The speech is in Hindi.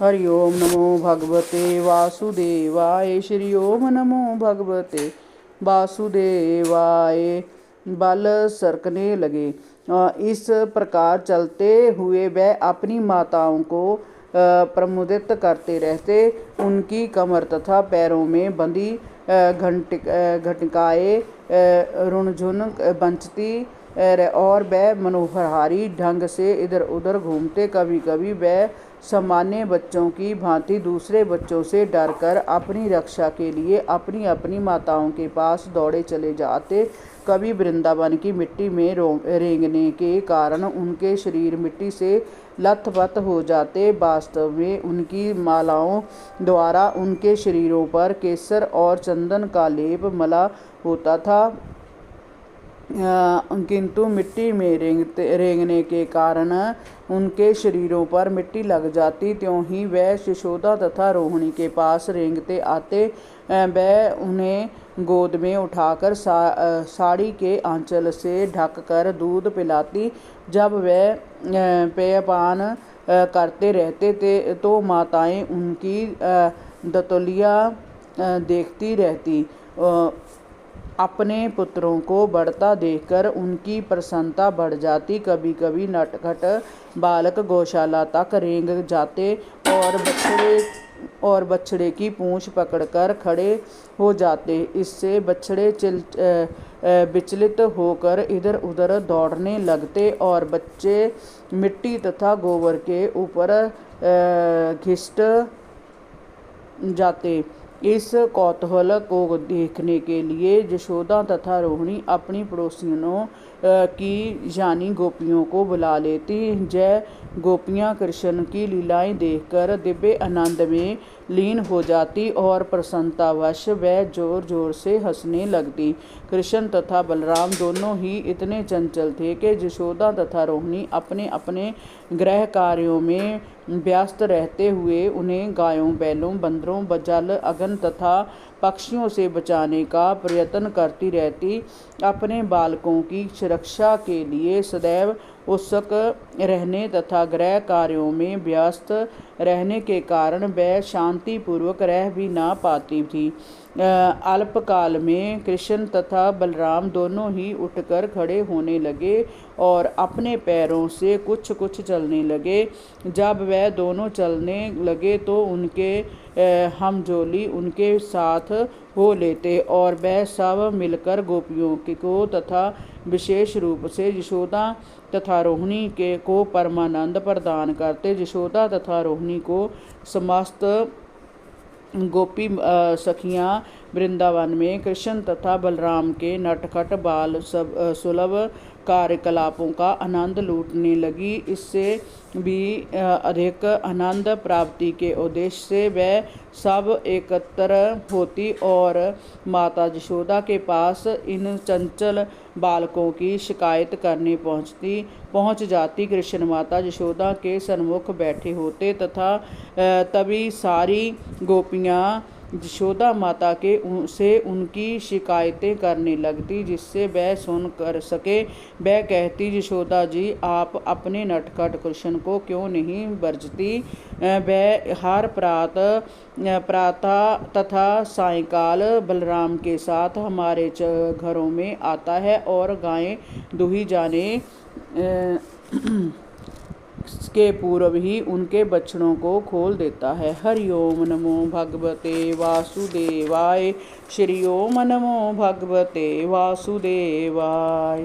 हरि ओम नमो भगवते वासुदेवाय। श्री ओम नमो भगवते वासुदेवाय। बल सरकने लगे। इस प्रकार चलते हुए वह अपनी माताओं को प्रमुदित करते रहते। उनकी कमर तथा पैरों में बंधी घंटिकाएँ रुनझुन बजती और वह मनोहारी ढंग से इधर उधर घूमते। कभी कभी वह सामान्य बच्चों की भांति दूसरे बच्चों से डरकर अपनी रक्षा के लिए अपनी अपनी माताओं के पास दौड़े चले जाते। कभी वृंदावन की मिट्टी में रेंगने के कारण उनके शरीर मिट्टी से लथपथ हो जाते। वास्तव में उनकी मालाओं द्वारा उनके शरीरों पर केसर और चंदन का लेप मला होता था, किंतु मिट्टी में रेंगने के कारण उनके शरीरों पर मिट्टी लग जाती। त्यों ही वह यशोदा तथा रोहिणी के पास रेंगते आते। वह उन्हें गोद में उठाकर साड़ी के आंचल से ढककर दूध पिलाती। जब वह पेयपान करते रहते थे तो माताएं उनकी दतुलिया देखती रहती। अपने पुत्रों को बढ़ता देखकर उनकी प्रसन्नता बढ़ जाती। कभी कभी नटखट बालक गौशाला तक रेंग जाते और बछड़े की पूंछ पकड़कर खड़े हो जाते। इससे बछड़े विचलित होकर इधर उधर दौड़ने लगते और बच्चे मिट्टी तथा गोबर के ऊपर घिसट जाते। इस कौतूहल को देखने के लिए यशोदा तथा रोहिणी अपनी पड़ोसियों की यानी गोपियों को बुला लेती। जय गोपियाँ कृष्ण की लीलाएं देखकर दिव्य आनंद में लीन हो जाती और प्रसन्नतावश वह जोर जोर से हंसने लगती। कृष्ण तथा बलराम दोनों ही इतने चंचल थे कि यशोदा तथा रोहिणी अपने अपने गृह कार्यों में व्यस्त रहते हुए उन्हें गायों, बैलों, बंदरों, जल, अग्नि तथा पक्षियों से बचाने का प्रयत्न करती रहती। अपने बालकों की सुरक्षा के लिए सदैव उत्सुक रहने तथा गृह कार्यों में व्यस्त रहने के कारण वह शांतिपूर्वक रह भी ना पाती थी। अल्पकाल में कृष्ण तथा बलराम दोनों ही उठकर खड़े होने लगे और अपने पैरों से कुछ कुछ चलने लगे। जब वह दोनों चलने लगे तो उनके हमजोली उनके साथ हो लेते और वह सब मिलकर गोपियों को तथा विशेष रूप से यशोदा तथा रोहिणी को परमानंद प्रदान करते। यशोदा तथा रोहिणी को समस्त गोपी सखियां वृंदावन में कृष्ण तथा बलराम के नटखट बाल सुलभ कार्यकलापों का आनंद लूटने लगी। इससे भी अधिक आनंद प्राप्ति के उद्देश्य से वह सब एकत्र होती और माता यशोदा के पास इन चंचल बालकों की शिकायत करने पहुंच जाती। कृष्ण माता यशोदा के सन्मुख बैठे होते तथा तभी सारी गोपियां यशोदा माता से उनकी शिकायतें करने लगती, जिससे वह सुन कर सके। वह कहती, यशोदा जी आप अपने नटखट कृष्ण को क्यों नहीं वर्जती? वह हर प्रातः तथा सायंकाल बलराम के साथ हमारे घरों में आता है और गायें दुही जाने के पूर्व ही उनके बछड़ों को खोल देता है। हरि ओम नमो भगवते वासुदेवाय। श्री ओम नमो भगवते वासुदेवाय।